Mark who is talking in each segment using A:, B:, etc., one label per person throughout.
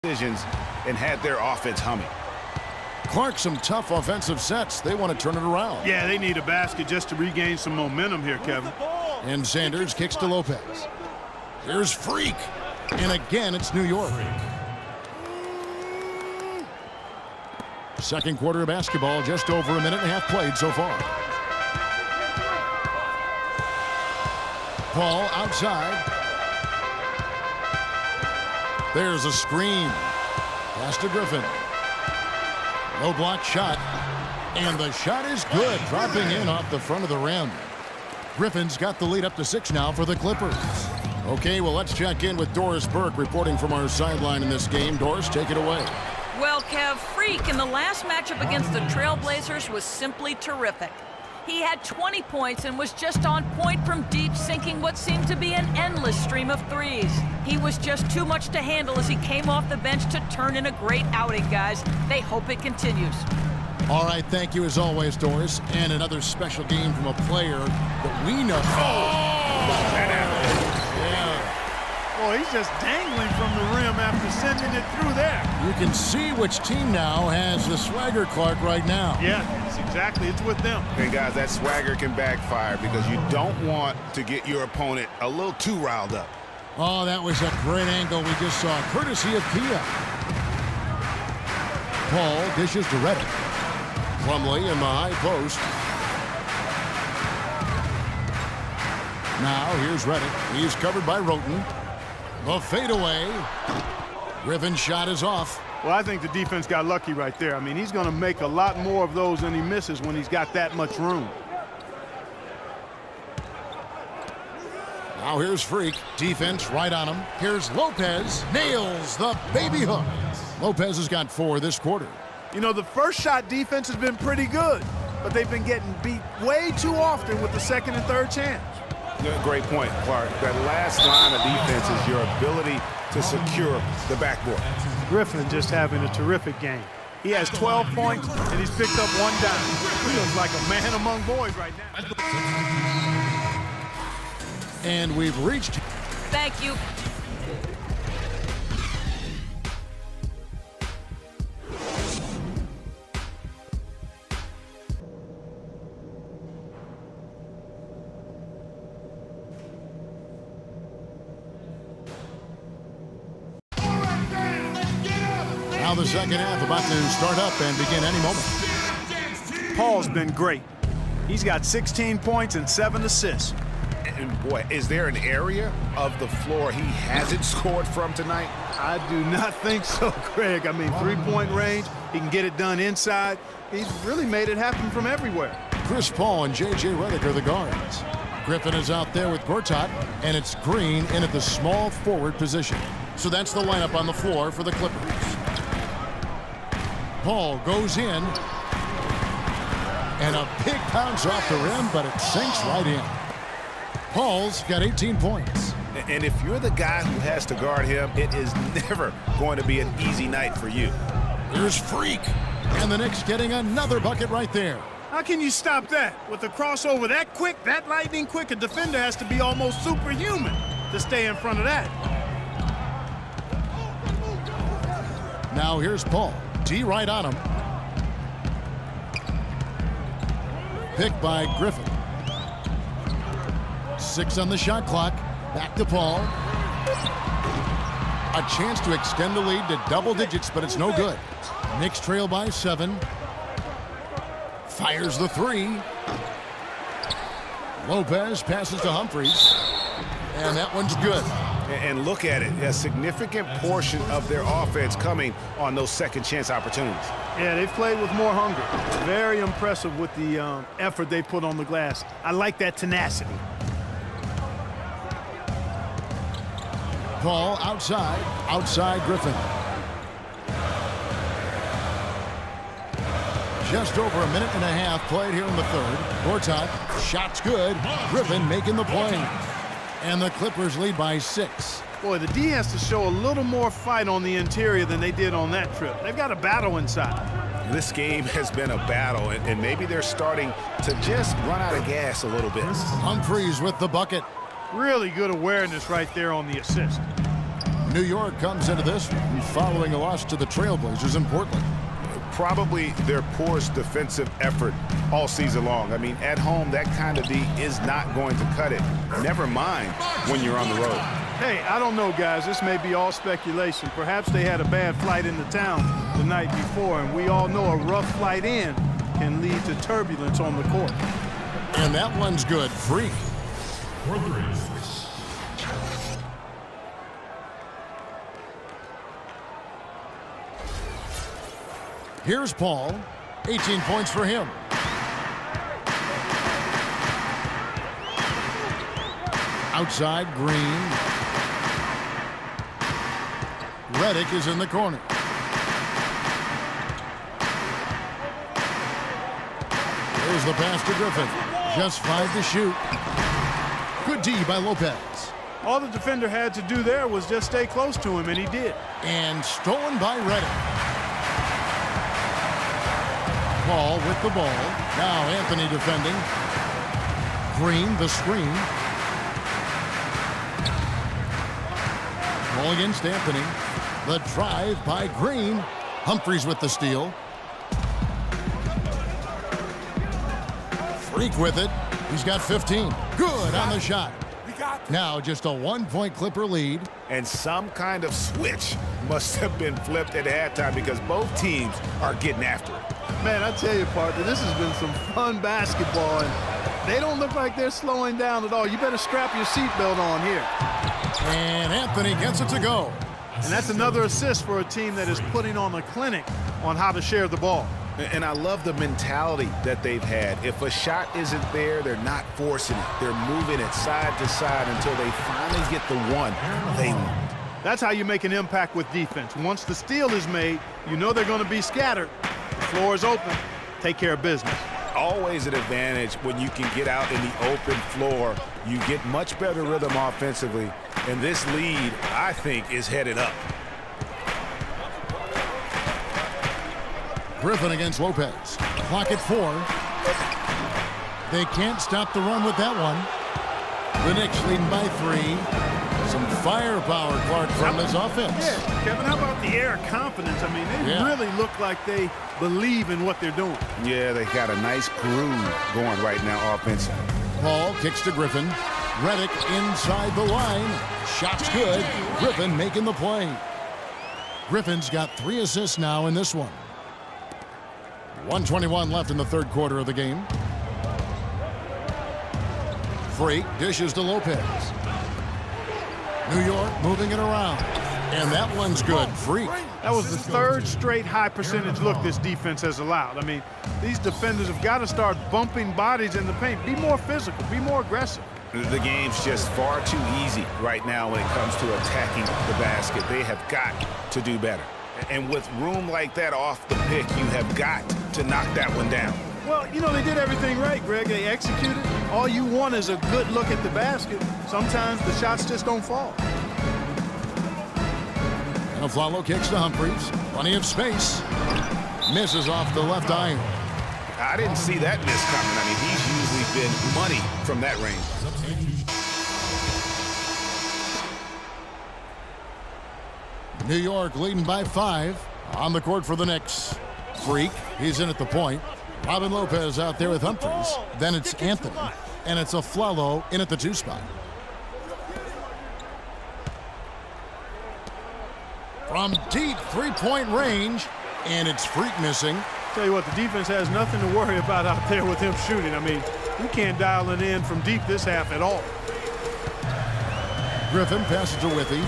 A: decisions and had their offense humming.
B: Clark, some tough offensive sets. They want to turn it around.
C: Yeah, they need a basket just to regain some momentum here, Kevin.
B: And Sanders kicks to Lopez. Here's Freak. And again, it's New York. Second quarter of basketball, just over a minute and a half played so far. Paul outside. There's a screen. Pass to Griffin. No block shot. And the shot is good, dropping in off the front of the rim. Griffin's got the lead up to 6 now for the Clippers. Okay, well, let's check in with Doris Burke reporting from our sideline in this game. Doris, take it away.
D: Well, Kev, Freak in the last matchup against the Trailblazers was simply terrific. He had 20 points and was just on point from deep, sinking what seemed to be an endless stream of threes. He was just too much to handle as he came off the bench to turn in a great outing, guys. They hope it continues.
B: All right, thank you as always, Doris. And another special game from a player that we know.
C: Boy, he's just dangling from the rim after sending it through there.
B: You can see which team now has the swagger, Clark, right now.
C: Yeah, it's with them.
A: And guys, that swagger can backfire because you don't want to get your opponent a little too riled up.
B: Oh, that was a great angle we just saw, courtesy of Kia. Paul dishes to Reddick. Plumlee in the high post. Now here's Reddick. He's covered by Roten. The fadeaway. Griffin's shot is off.
C: Well, I think the defense got lucky right there. I mean, he's going to make a lot more of those than he misses when he's got that much room.
B: Now here's Freak. Defense right on him. Here's Lopez. Nails the baby hook. Lopez has got 4 this quarter.
C: You know, the first shot defense has been pretty good, but they've been getting beat way too often with the second and third chance.
A: Great point, Clark. That last line of defense is your ability to secure the backboard.
C: Griffin just having a terrific game. He has 12 points, and he's picked up 1 dime. Feels like a man among boys right now.
B: And we've reached.
D: Thank you.
B: Now the second half about to start up and begin any moment.
C: Paul's been great. He's got 16 points and 7 assists.
A: And boy, is there an area of the floor he hasn't scored from tonight?
C: I do not think so, Greg. I mean, 3-point range, he can get it done inside. He's really made it happen from everywhere.
B: Chris Paul and J.J. Redick are the guards. Griffin is out there with Gortat, and it's Green in at the small forward position. So that's the lineup on the floor for the Clippers. Paul goes in, and a big bounce off the rim, but it sinks right in. Paul's got 18 points.
A: And if you're the guy who has to guard him, it is never going to be an easy night for you.
B: Here's Freak, and the Knicks getting another bucket right there.
C: How can you stop that? With a crossover that quick, that lightning quick, a defender has to be almost superhuman to stay in front of that.
B: Now here's Paul. D right on him. Picked by Griffin. 6 on the shot clock. Back to Paul. A chance to extend the lead to double digits, but it's no good. Knicks trail by 7. Fires the 3. Lopez passes to Humphries. And that one's good.
A: And look at it, a significant portion of their offense coming on those second chance opportunities.
C: Yeah, they've played with more hunger. Very impressive with the effort they put on the glass. I like that tenacity.
B: Paul outside Griffin. Just over a minute and a half played here in the third. Gortat, shot's good. Griffin making the play. And the Clippers lead by 6.
C: Boy, the D has to show a little more fight on the interior than they did on that trip. They've got a battle inside.
A: This game has been a battle, and maybe they're starting to just run out of gas a little bit.
B: Humphries with the bucket.
C: Really good awareness right there on the assist.
B: New York comes into this one following a loss to the Trailblazers in Portland.
A: Probably their poorest defensive effort all season long. I mean, at home, that kind of D is not going to cut it. Never mind when you're on the road.
C: Hey, I don't know, guys. This may be all speculation. Perhaps they had a bad flight into town the night before, and we all know a rough flight in can lead to turbulence on the court.
B: And that one's good. Freak. Here's Paul. 18 points for him. Outside, Green. Redick is in the corner. There's the pass to Griffin. Just 5 to shoot. Good D by Lopez.
C: All the defender had to do there was just stay close to him, and he did.
B: And stolen by Redick. Paul with the ball. Now Anthony defending. Green the screen. Ball against Anthony. The drive by Green. Humphries with the steal. Freak with it. He's got 15. Good on the shot. Now just a 1-point Clipper lead.
A: And some kind of switch must have been flipped at halftime because both teams are getting after it.
C: Man, I tell you, partner, this has been some fun basketball, and they don't look like they're slowing down at all. You better strap your seatbelt on here.
B: And Anthony gets it to go.
C: And that's another assist for a team that is putting on a clinic on how to share the ball.
A: And I love the mentality that they've had. If a shot isn't there, they're not forcing it. They're moving it side to side until they finally get the one they want.
C: That's how you make an impact with defense. Once the steal is made, you know they're going to be scattered. The floor is open. Take care of business.
A: Always an advantage when you can get out in the open floor. You get much better rhythm offensively. And this lead, I think, is headed up.
B: Griffin against Lopez. Clock at 4. They can't stop the run with that one. The Knicks leading by 3. Some firepower, Clark, from this offense.
C: Yeah, Kevin, how about the air of confidence? I mean, they really look like they believe in what they're doing.
A: Yeah, they got a nice groove going right now offensively.
B: Paul kicks to Griffin. Redick inside the line. Shot's good. Griffin making the play. Griffin's got 3 assists now in this one. 1:21 left in the third quarter of the game. Freak dishes to Lopez. New York moving it around. And that one's good. Freak.
C: That was the third straight high percentage look this defense has allowed. I mean, these defenders have got to start bumping bodies in the paint. Be more physical. Be more aggressive.
A: The game's just far too easy right now when it comes to attacking the basket. They have got to do better. And with room like that off the pick, you have got to knock that one down.
C: Well, you know, they did everything right, Greg. They executed. All you want is a good look at the basket. Sometimes the shots just don't fall.
B: And Aflalo kicks to Humphries. Plenty of space. Misses off the left iron.
A: I didn't see that miss coming. I mean, he's usually been money from that range.
B: New York leading by 5. On the court for the Knicks. Freak, he's in at the point. Robin Lopez out there with Humphries. Then it's Anthony. And it's Aflalo in at the 2 spot. From deep 3-point range. And it's Freak missing.
C: Tell you what, the defense has nothing to worry about out there with him shooting. I mean, we can't dial it in from deep this half at all.
B: Griffin passes to Withy.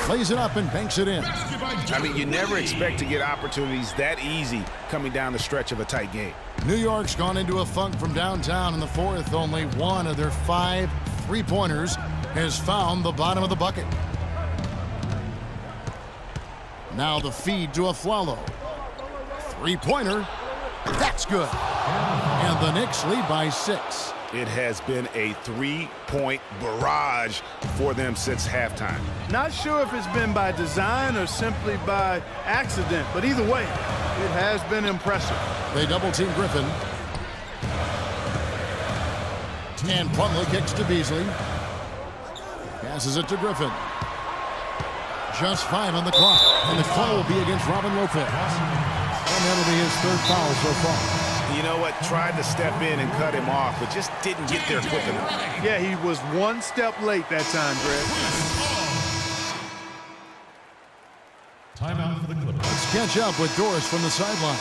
B: Plays it up and banks it in.
A: I mean, you never expect to get opportunities that easy coming down the stretch of a tight game.
B: New York's gone into a funk from downtown in the fourth. Only one of their 5 3-pointers has found the bottom of the bucket. Now the feed to Aflalo. 3-pointer. That's good. And the Knicks lead by 6.
A: It has been a 3-point barrage for them since halftime.
C: Not sure if it's been by design or simply by accident, but either way, it has been impressive.
B: They double-team Griffin. And Plumlee kicks to Beasley. Passes it to Griffin. Just 5 on the clock, and the call will be against Robin Lopez. And that'll be his 3rd foul so far.
A: You know what? Tried to step in and cut him off, but just didn't get there quick enough.
C: Yeah, he was 1 step late that time, Greg.
E: Timeout for the Clippers.
B: Let's catch up with Doris from the sideline.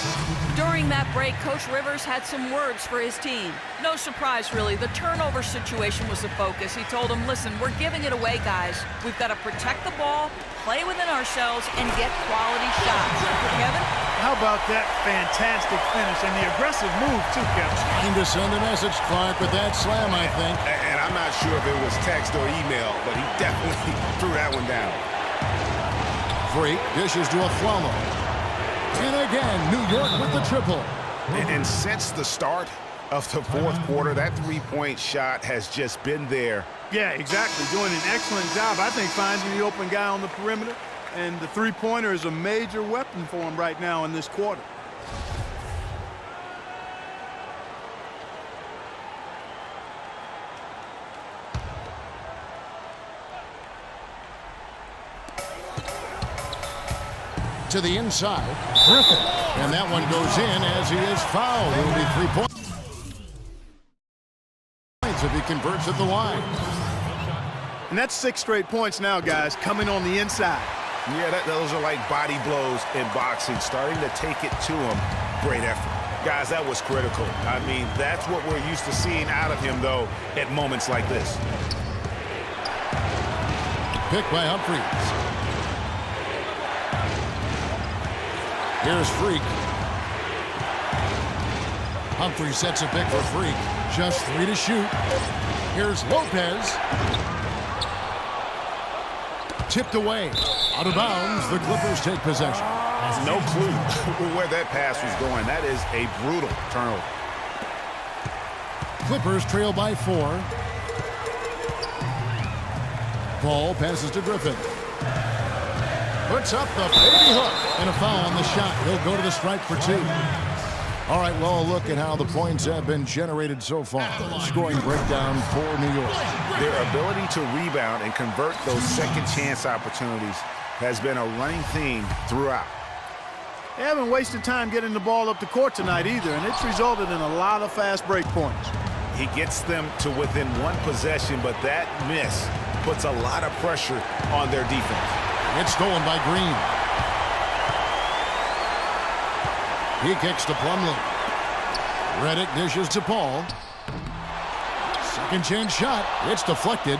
D: During that break, Coach Rivers had some words for his team. No surprise, really. The turnover situation was the focus. He told them, listen, we're giving it away, guys. We've got to protect the ball, play within ourselves, and get quality shots. Kevin?
C: How about that fantastic finish and the aggressive move, too, Kevin?
B: Trying to send a message, Clark, with that slam, I think.
A: And I'm not sure if it was text or email, but he definitely threw that one down.
B: Freak dishes to Afflalo. And again, New York with the triple.
A: And since the start of the 4th quarter, that 3-point shot has just been there.
C: Yeah, exactly. Doing an excellent job, I think, finding the open guy on the perimeter. And the 3-pointer is a major weapon for him right now in this quarter.
B: To the inside, Griffin. And that one goes in as he is fouled. It will be 3 points if he converts at the line.
C: And that's 6 straight points now, guys, coming on the inside.
A: Yeah, those are like body blows in boxing, starting to take it to him. Great effort. Guys, that was critical. I mean, that's what we're used to seeing out of him, though, at moments like this.
B: Picked by Humphries. Here's Freak. Humphrey sets a pick for Freak. Just 3 to shoot. Here's Lopez. Tipped away. Out of bounds. The Clippers take possession.
A: No clue where that pass was going. That is a brutal turnover.
B: Clippers trail by 4. Ball passes to Griffin. Puts up the baby hook. And a foul on the shot. He'll go to the stripe for 2. All right, well, look at how the points have been generated so far. Scoring breakdown for New York.
A: Their ability to rebound and convert those second chance opportunities has been a running theme throughout.
C: They haven't wasted time getting the ball up the court tonight either, and it's resulted in a lot of fast break points.
A: He gets them to within 1 possession, but that miss puts a lot of pressure on their defense.
B: It's stolen by Green. He kicks to Plumlee. Redick dishes to Paul. Second chance shot. It's deflected.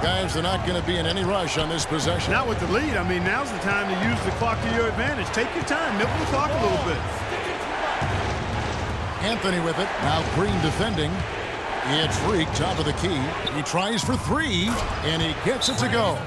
B: Guys, they're not going to be in any rush on this possession.
C: Not with the lead. I mean, now's the time to use the clock to your advantage. Take your time. Nip the clock a little bit.
B: Anthony with it. Now Green defending. It's Freak, top of the key. He tries for 3, and he gets it to go.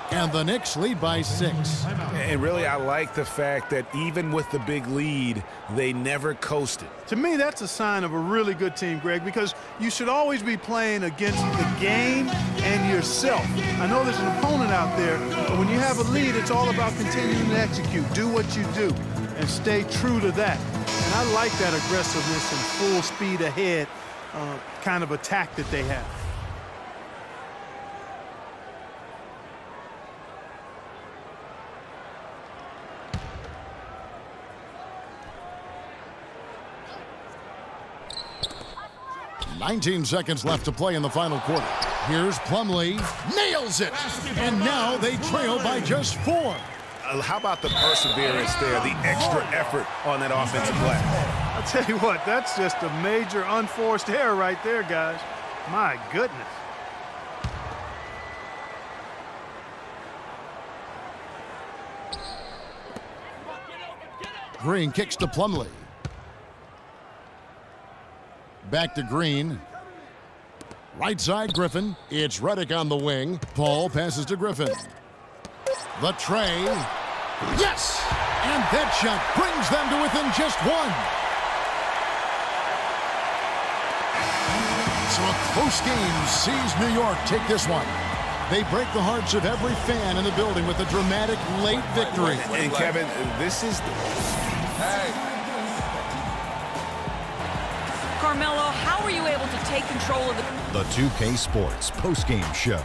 B: And the Knicks lead by 6.
A: And really, I like the fact that even with the big lead, they never coasted.
C: To me, that's a sign of a really good team, Greg, because you should always be playing against the game and yourself. I know there's an opponent out there, but when you have a lead, it's all about continuing to execute. Do what you do and stay true to that. And I like that aggressiveness and full speed ahead kind of attack that they have.
B: "19 seconds left to play in the final quarter. Here's Plumlee. Nails it! And now they trail by just 4.
A: How about the perseverance there, the extra effort on that offensive play?
C: I'll tell you what, that's just a major unforced error right there, guys. My goodness.
B: Green kicks to Plumlee. Back to Green. Right side, Griffin. It's Redick on the wing. Paul passes to Griffin. The tray. Yes! And that shot brings them to within just 1. So a close game sees New York take this one. They break the hearts of every fan in the building with a dramatic late victory.
A: And Kevin, this is...
D: Carmelo, how were you able to take control of the...
E: The 2K Sports postgame show.